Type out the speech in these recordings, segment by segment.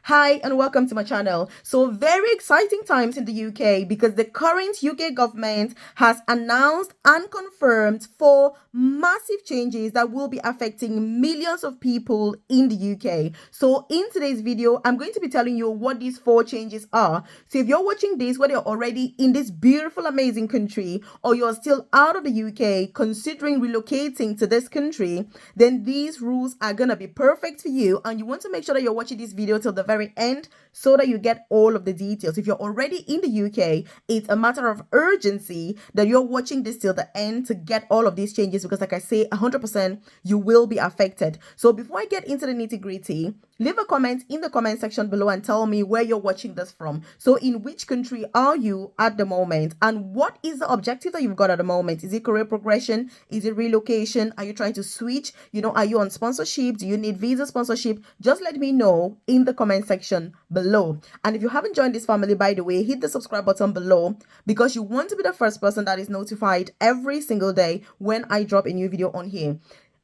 Hi and welcome to my channel. So very exciting times in the UK because the current UK government has announced and confirmed 4 massive changes that will be affecting millions of people in the UK. So in today's video, I'm going to be telling you what these 4 changes are. So if you're watching this, whether you're already in this beautiful, amazing country or you're still out of the UK considering relocating to this country, then these rules are going to be perfect for you, and you want to make sure that you're watching this video till the very end so that you get all of the details. If you're already in the UK, it's a matter of urgency that you're watching this till the end to get all of these changes, because like I say, 100% you will be affected. So before I get into the nitty-gritty, leave a comment in the comment section below and tell me where you're watching this from. So in which country are you at the moment, and what is the objective that you've got at the moment? Is it career progression? Is it relocation? Are you trying to switch? Are you on sponsorship? Do you need visa sponsorship? Just let me know in the comment section below. And if you haven't joined this family, by the way, hit the subscribe button below, because you want to be the first person that is notified every single day when I drop a new video on here.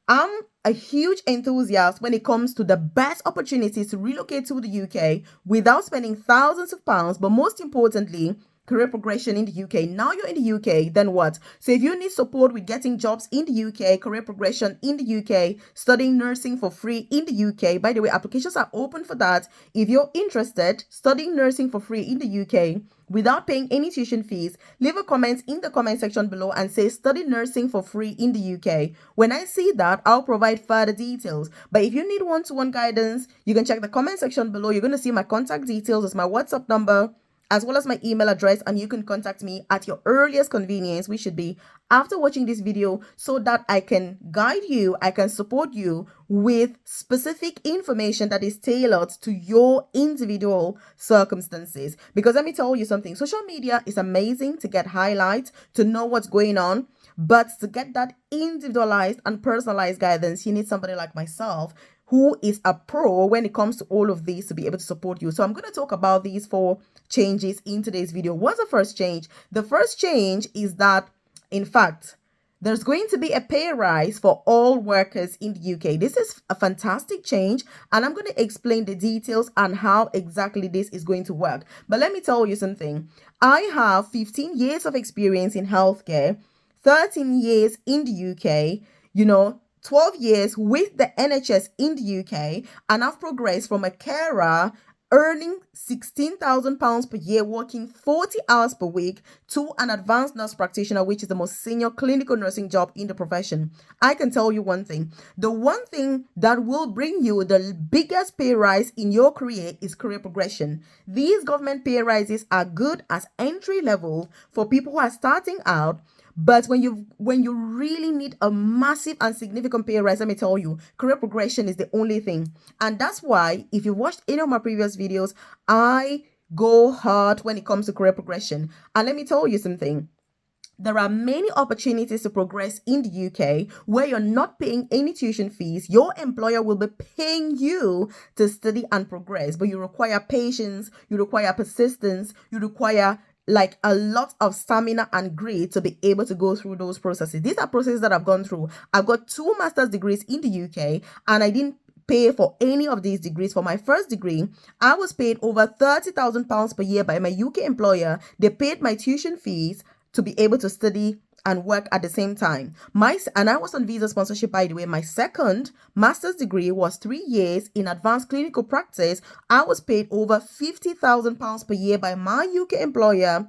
I'm a huge enthusiast when it comes to the best opportunities to relocate to the UK without spending thousands of pounds, but most importantly, career progression in the UK. Now you're in the UK, then what? So if you need support with getting jobs in the UK, career progression in the UK, studying nursing for free in the UK, by the way, applications are open for that. If you're interested, studying nursing for free in the UK without paying any tuition fees, leave a comment in the comment section below and say study nursing for free in the UK. When I see that, I'll provide further details. But if you need one-to-one guidance, you can check the comment section below. You're going to see my contact details as my WhatsApp number, as well as my email address, and you can contact me at your earliest convenience, which should be after watching this video, so that I can guide you, I can support you with specific information that is tailored to your individual circumstances. Because let me tell you something, social media is amazing to get highlights, to know what's going on, but to get that individualized and personalized guidance, you need somebody like myself who is a pro when it comes to all of these to be able to support you. So I'm going to talk about these 4 changes in today's video. What's the first change? The first change is that, in fact, there's going to be a pay rise for all workers in the UK. This is a fantastic change, and I'm going to explain the details and how exactly this is going to work. But let me tell you something. I have 15 years of experience in healthcare, 13 years in the UK, 12 years with the NHS in the UK, and I've progressed from a carer earning £16,000 per year, working 40 hours per week, to an advanced nurse practitioner, which is the most senior clinical nursing job in the profession. I can tell you one thing. The one thing that will bring you the biggest pay rise in your career is career progression. These government pay rises are good as entry level for people who are starting out. But when you really need a massive and significant pay rise, let me tell you, career progression is the only thing. And that's why, if you watched any of my previous videos, I go hard when it comes to career progression. And let me tell you something. There are many opportunities to progress in the UK where you're not paying any tuition fees. Your employer will be paying you to study and progress, but you require patience, you require persistence, you require like a lot of stamina and grit to be able to go through those processes. These are processes that I've gone through. I've got 2 master's degrees in the UK, and I didn't pay for any of these degrees. For my first degree, I was paid over £30,000 per year by my UK employer. They paid my tuition fees to be able to study and work at the same time. And I was on visa sponsorship, by the way. My second master's degree was 3 years in advanced clinical practice. I was paid over £50,000 per year by my UK employer,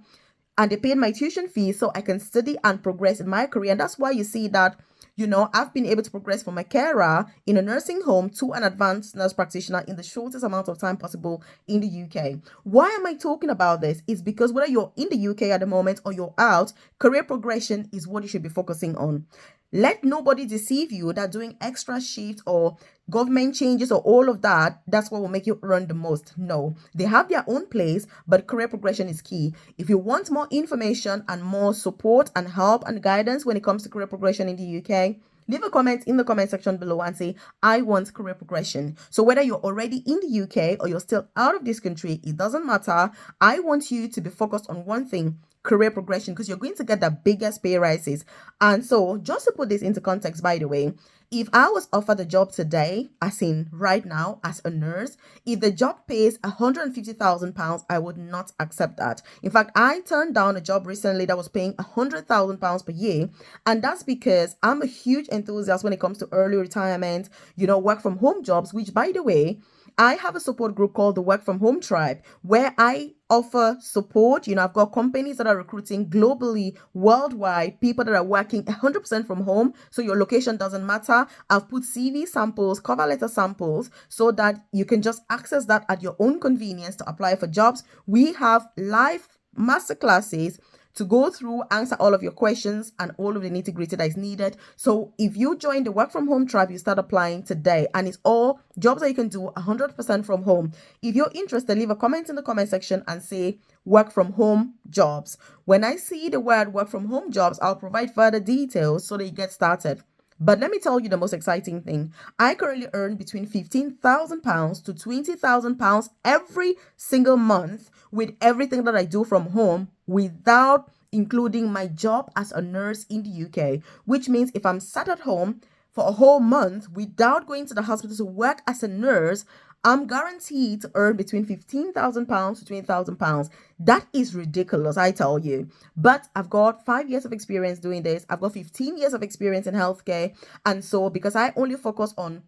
and they paid my tuition fees so I can study and progress in my career. And that's why you see that, I've been able to progress from a carer in a nursing home to an advanced nurse practitioner in the shortest amount of time possible in the UK. Why am I talking about this? It's because whether you're in the UK at the moment or you're out, career progression is what you should be focusing on. Let nobody deceive you that doing extra shifts or government changes or all of that, that's what will make you earn the most. No, they have their own place, but career progression is key. If you want more information and more support and help and guidance when it comes to career progression in the UK, leave a comment in the comment section below and say, I want career progression. So whether you're already in the UK or you're still out of this country, it doesn't matter. I want you to be focused on one thing: career progression because you're going to get the biggest pay rises. And so, just to put this into context, by the way, if I was offered a job today, as in right now, as a nurse, if the job pays £150,000, I would not accept that. In fact, I turned down a job recently that was paying £100,000 per year. And that's because I'm a huge enthusiast when it comes to early retirement, work from home jobs, which, by the way, I have a support group called the Work From Home Tribe where I offer support. I've got companies that are recruiting globally, worldwide, people that are working 100% from home. So your location doesn't matter. I've put CV samples, cover letter samples, so that you can just access that at your own convenience to apply for jobs. We have live masterclasses to go through, answer all of your questions and all of the nitty-gritty that is needed. So if you join the Work From Home Tribe, you start applying today, and it's all jobs that you can do 100% from home. If you're interested, leave a comment in the comment section and say work from home jobs. When I see the word work from home jobs, I'll provide further details so that you get started. But let me tell you the most exciting thing. I currently earn between £15,000 to £20,000 every single month with everything that I do from home without including my job as a nurse in the UK, which means if I'm sat at home for a whole month without going to the hospital to work as a nurse, I'm guaranteed to earn between £15,000 to £20,000. That is ridiculous, I tell you. But I've got 5 years of experience doing this. I've got 15 years of experience in healthcare. And so because I only focus on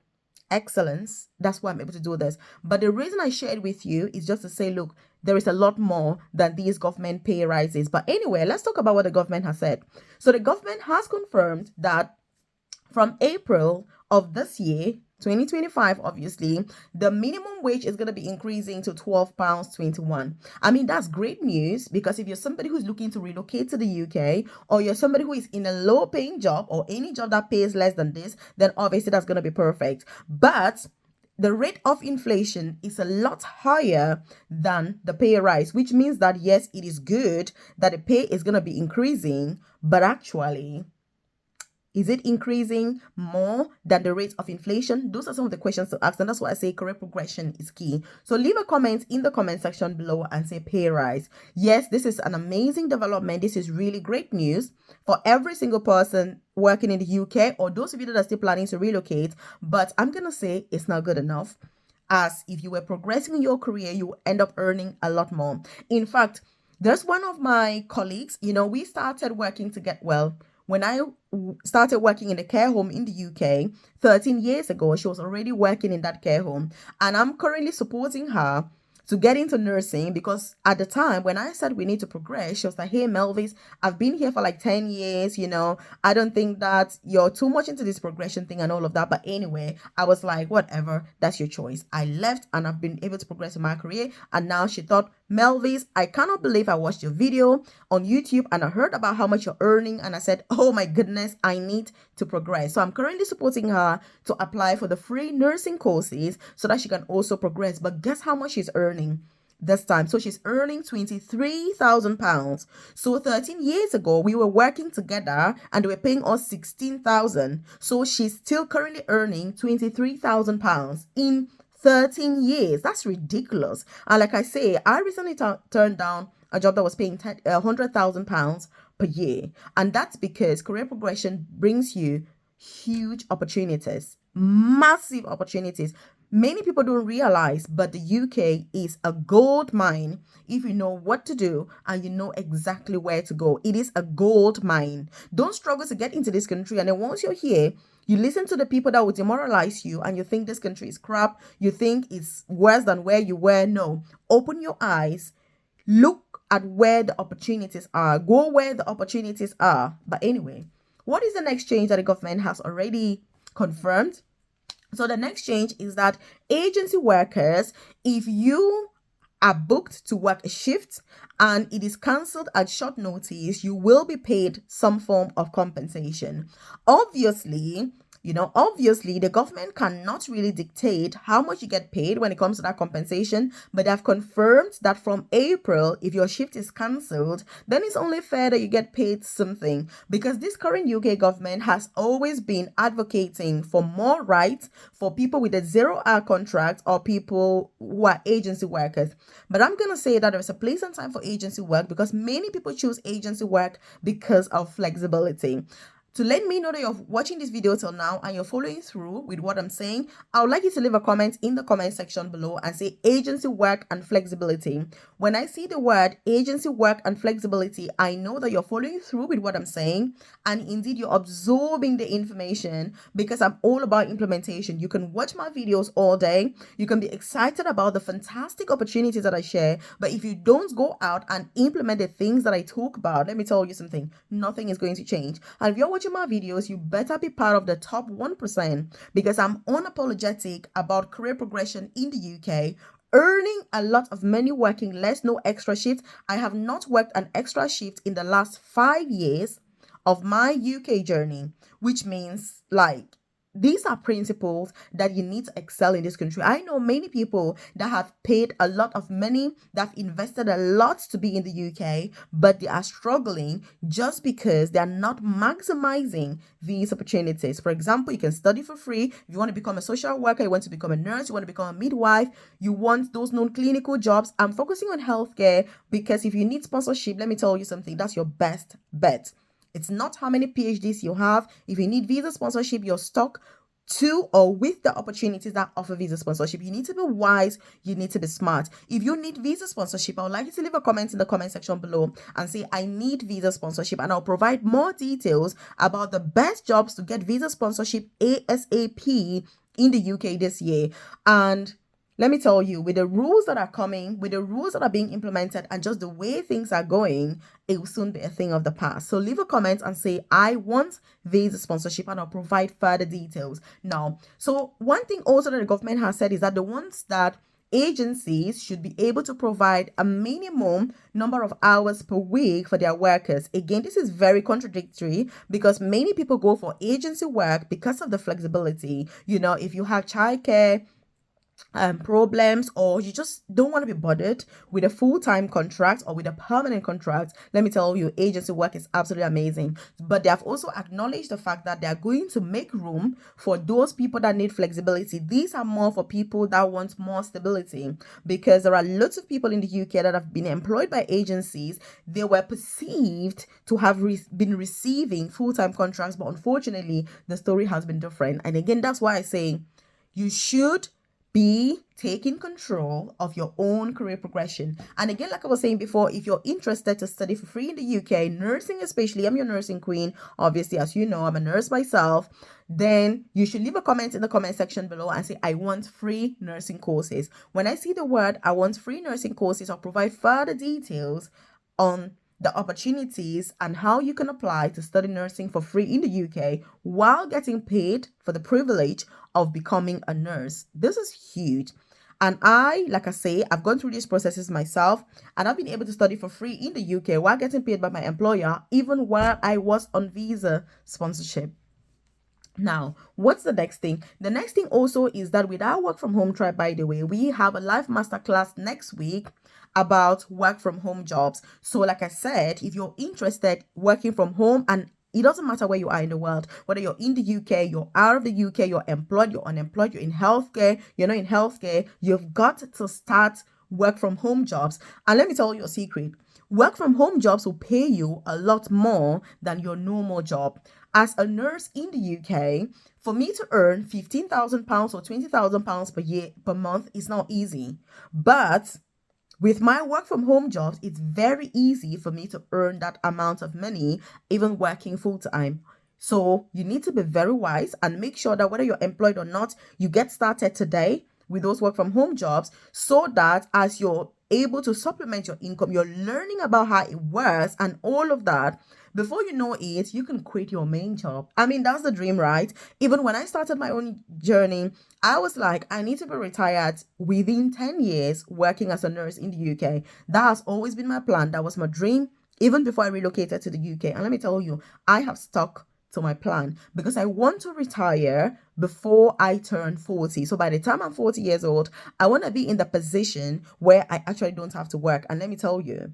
excellence, that's why I'm able to do this. But the reason I share it with you is just to say, look, there is a lot more than these government pay rises. But anyway, let's talk about what the government has said. So the government has confirmed that from April of this year, 2025, obviously, the minimum wage is going to be increasing to £12.21. I mean, that's great news, because if you're somebody who's looking to relocate to the UK, or you're somebody who is in a low paying job or any job that pays less than this, then obviously that's going to be perfect. But the rate of inflation is a lot higher than the pay rise, which means that yes, it is good that the pay is going to be increasing, but actually, is it increasing more than the rate of inflation? Those are some of the questions to ask, and that's why I say career progression is key. So leave a comment in the comment section below and say pay rise. Yes, this is an amazing development. This is really great news for every single person working in the UK, or those of you that are still planning to relocate. But I'm going to say it's not good enough, as if you were progressing in your career, you will end up earning a lot more. In fact, there's one of my colleagues, we started working to get well. When I started working in a care home in the UK 13 years ago, she was already working in that care home. And I'm currently supporting her to get into nursing, because at the time when I said we need to progress, she was like, hey, Melvis, I've been here for like 10 years, I don't think that you're too much into this progression thing and all of that. But anyway, I was like, whatever, that's your choice. I left and I've been able to progress in my career. And now she thought, Melvis, I cannot believe I watched your video on YouTube and I heard about how much you're earning. And I said, oh my goodness, I need to progress. So I'm currently supporting her to apply for the free nursing courses so that she can also progress. But guess how much she's earning this time? So she's earning £23,000. So 13 years ago, we were working together and they were paying us £16,000. So she's still currently earning £23,000 in 13 years. That's ridiculous. And like I say, I recently turned down a job that was paying £100,000 per year. And that's because career progression brings you huge opportunities, massive opportunities. Many people don't realize, but the UK is a gold mine if you know what to do and you know exactly where to go. It is a gold mine. Don't struggle to get into this country, and then once you're here, you listen to the people that will demoralize you and you think this country is crap. You think it's worse than where you were. No, open your eyes. Look at where the opportunities are. Go where the opportunities are. But anyway, what is the next change that the government has already confirmed? So the next change is that agency workers, if you are booked to work a shift and it is cancelled at short notice, you will be paid some form of compensation. Obviously, Obviously, the government cannot really dictate how much you get paid when it comes to that compensation, but they've confirmed that from April, if your shift is cancelled, then it's only fair that you get paid something, because this current UK government has always been advocating for more rights for people with a 0-hour contract or people who are agency workers. But I'm going to say that there's a place and time for agency work, because many people choose agency work because of flexibility. To let me know that you're watching this video till now and you're following through with what I'm saying, I would like you to leave a comment in the comment section below and say agency work and flexibility. When I see the word agency work and flexibility, I know that you're following through with what I'm saying, and indeed you're absorbing the information, because I'm all about implementation. You can watch my videos all day, you can be excited about the fantastic opportunities that I share, but if you don't go out and implement the things that I talk about, let me tell you something, nothing is going to change. And if you're watching my videos, you better be part of the top 1%, because I'm unapologetic about career progression in the UK, earning a lot of money, working less, no extra shifts. I have not worked an extra shift in the last 5 years of my UK journey, which means these are principles that you need to excel in this country. I know many people that have paid a lot of money, that have invested a lot to be in the UK, but they are struggling just because they are not maximizing these opportunities. For example, you can study for free. If you want to become a social worker, you want to become a nurse, you want to become a midwife, you want those non-clinical jobs. I'm focusing on healthcare because if you need sponsorship, let me tell you something, that's your best bet. It's not how many PhDs you have. If you need visa sponsorship, you're stuck to or with the opportunities that offer visa sponsorship. You need to be wise. You need to be smart. If you need visa sponsorship, I would like you to leave a comment in the comment section below and say, I need visa sponsorship, and I'll provide more details about the best jobs to get visa sponsorship ASAP in the UK this year. And let me tell you, with the rules that are coming, with the rules that are being implemented, and just the way things are going, it will soon be a thing of the past. So leave a comment and say, I want visa sponsorship, and I'll provide further details. Now, so one thing also that the government has said is that the ones that agencies should be able to provide a minimum number of hours per week for their workers. Again, this is very contradictory, because many people go for agency work because of the flexibility. If you have childcare problems, or you just don't want to be bothered with a full-time contract or with a permanent contract, let me tell you, agency work is absolutely amazing. But they have also acknowledged the fact that they are going to make room for those people that need flexibility. These are more for people that want more stability, because there are lots of people in the UK that have been employed by agencies. They were perceived to have been receiving full-time contracts, but unfortunately the story has been different. And again, that's why I say you should be taking control of your own career progression. And again, like I was saying before, if you're interested to study for free in the UK, nursing especially, I'm your nursing queen. Obviously, as you know, I'm a nurse myself. Then you should leave a comment in the comment section below and say, I want free nursing courses. When I see the word, I want free nursing courses, I'll provide further details on the opportunities and how you can apply to study nursing for free in the UK while getting paid for the privilege of becoming a nurse. This is huge. And like I say, I've gone through these processes myself, and I've been able to study for free in the UK while getting paid by my employer, even while I was on visa sponsorship. Now, what's the next thing? The next thing also is that with our work from home tribe, by the way, we have a live masterclass next week about work from home jobs. So like I said, if you're interested working from home, and it doesn't matter where you are in the world, whether you're in the UK, you're out of the UK, you're employed, you're unemployed, you're in healthcare, you're not in healthcare, you've got to start work from home jobs. And let me tell you a secret. Work from home jobs will pay you a lot more than your normal job. As a nurse in the UK, for me to earn £15,000 or £20,000 per month is not easy. But with my work from home jobs, it's very easy for me to earn that amount of money, even working full time. So you need to be very wise and make sure that whether you're employed or not, you get started today with those work from home jobs, so that as you're able to supplement your income, you're learning about how it works and all of that. Before you know it, you can quit your main job. I mean, that's the dream, right? Even when I started my own journey, I was like, I need to be retired within 10 years working as a nurse in the UK. That has always been my plan. That was my dream, even before I relocated to the UK. And let me tell you, I have stuck to my plan because I want to retire before I turn 40. So by the time I'm 40 years old, I want to be in the position where I actually don't have to work. And let me tell you,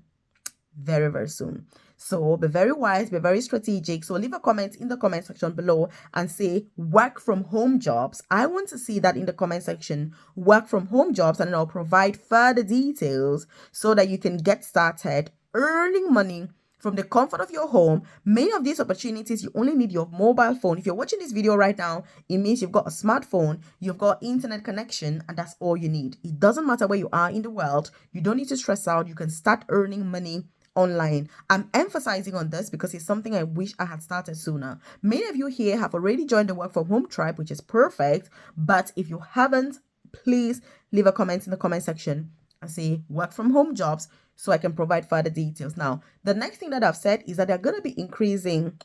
very, very soon. So be very wise, be very strategic. So leave a comment in the comment section below and say work from home jobs. I want to see that in the comment section, work from home jobs, and then I'll provide further details so that you can get started earning money from the comfort of your home. Many of these opportunities, you only need your mobile phone. If you're watching this video right now, it means you've got a smartphone, you've got internet connection, and that's all you need. It doesn't matter where you are in the world. You don't need to stress out. You can start earning money online. I'm emphasizing on this because it's something I wish I had started sooner. Many of you here have already joined the work from home tribe, which is perfect. But if you haven't, please leave a comment in the comment section and say work from home jobs so I can provide further details. Now, the next thing that I've said is that they're going to be increasing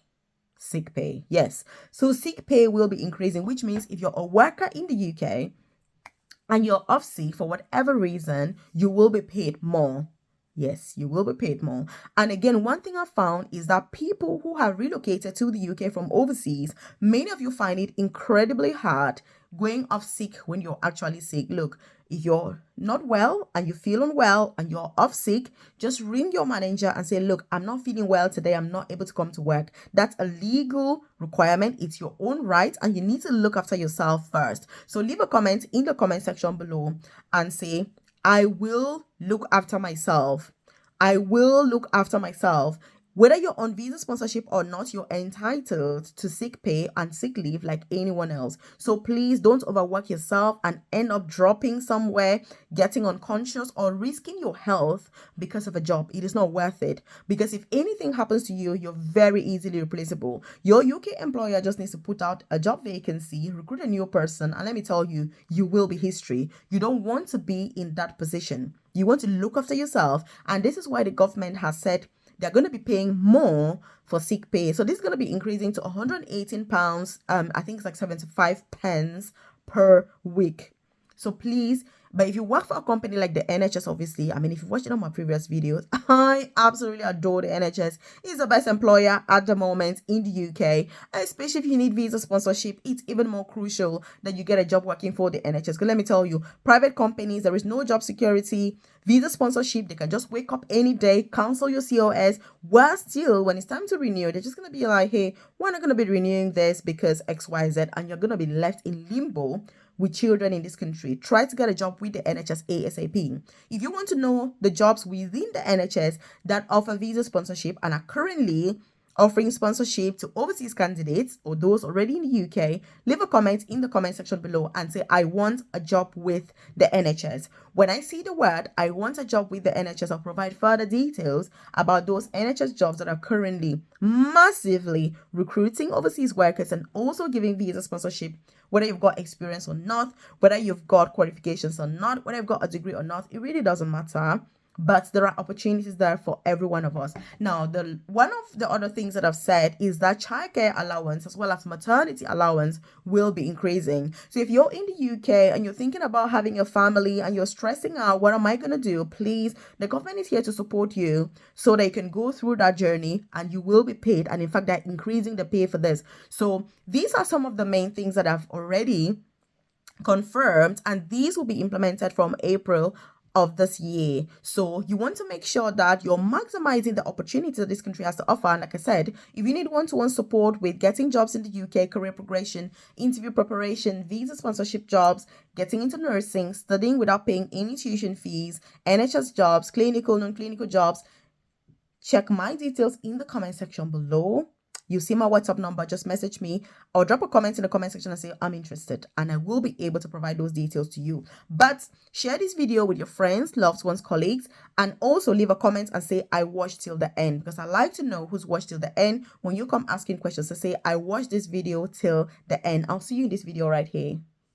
sick pay. Yes. So sick pay will be increasing, which means if you're a worker in the UK and you're off sick for whatever reason, you will be paid more. Yes, you will be paid more. And again, one thing I found is that people who have relocated to the UK from overseas, many of you find it incredibly hard going off sick when you're actually sick. Look, if you're not well and you feel unwell and you're off sick, just ring your manager and say, look, I'm not feeling well today. I'm not able to come to work. That's a legal requirement. It's your own right and you need to look after yourself first. So leave a comment in the comment section below and say, I will look after myself. I will look after myself. Whether you're on visa sponsorship or not, you're entitled to sick pay and sick leave like anyone else. So please don't overwork yourself and end up dropping somewhere, getting unconscious or risking your health because of a job. It is not worth it because if anything happens to you, you're very easily replaceable. Your UK employer just needs to put out a job vacancy, recruit a new person, and let me tell you, you will be history. You don't want to be in that position. You want to look after yourself. And this is why the government has said they're going to be paying more for sick pay. So this is going to be increasing to £118. I think it's like 75 pence per week. So please, but if you work for a company like the NHS, obviously, I mean, if you've watched it on my previous videos, I absolutely adore the NHS. It's the best employer at the moment in the UK, especially if you need visa sponsorship. It's even more crucial that you get a job working for the NHS. Because let me tell you, private companies, there is no job security. Visa sponsorship, they can just wake up any day, cancel your COS, while still, when it's time to renew, they're just going to be like, hey, we're not going to be renewing this because XYZ, and you're going to be left in limbo with children in this country. Try to get a job with the NHS ASAP. If you want to know the jobs within the NHS that offer visa sponsorship and are currently offering sponsorship to overseas candidates or those already in the UK, leave a comment in the comment section below and say, I want a job with the NHS. When I see the word, I want a job with the NHS, I'll provide further details about those NHS jobs that are currently massively recruiting overseas workers and also giving visa sponsorship, whether you've got experience or not, whether you've got qualifications or not, whether you've got a degree or not, it really doesn't matter. But there are opportunities there for every one of us. Now, one of the other things that I've said is that childcare allowance as well as maternity allowance will be increasing. So if you're in the UK and you're thinking about having a family and you're stressing out, what am I going to do? Please, the government is here to support you so they can go through that journey and you will be paid. And in fact, they're increasing the pay for this. So these are some of the main things that I've already confirmed, and these will be implemented from April of this year. So you want to make sure that you're maximizing the opportunities that this country has to offer. And like I said, if you need one-to-one support with getting jobs in the UK, career progression, interview preparation, visa sponsorship jobs, getting into nursing, studying without paying any tuition fees, NHS jobs, clinical, non-clinical jobs, check my details in the comment section below. You see my WhatsApp number, just message me or drop a comment in the comment section and say, I'm interested, and I will be able to provide those details to you. But share this video with your friends, loved ones, colleagues, and also leave a comment and say, I watched till the end, because I like to know who's watched till the end. When you come asking questions, to say, I watched this video till the end. I'll see you in this video right here.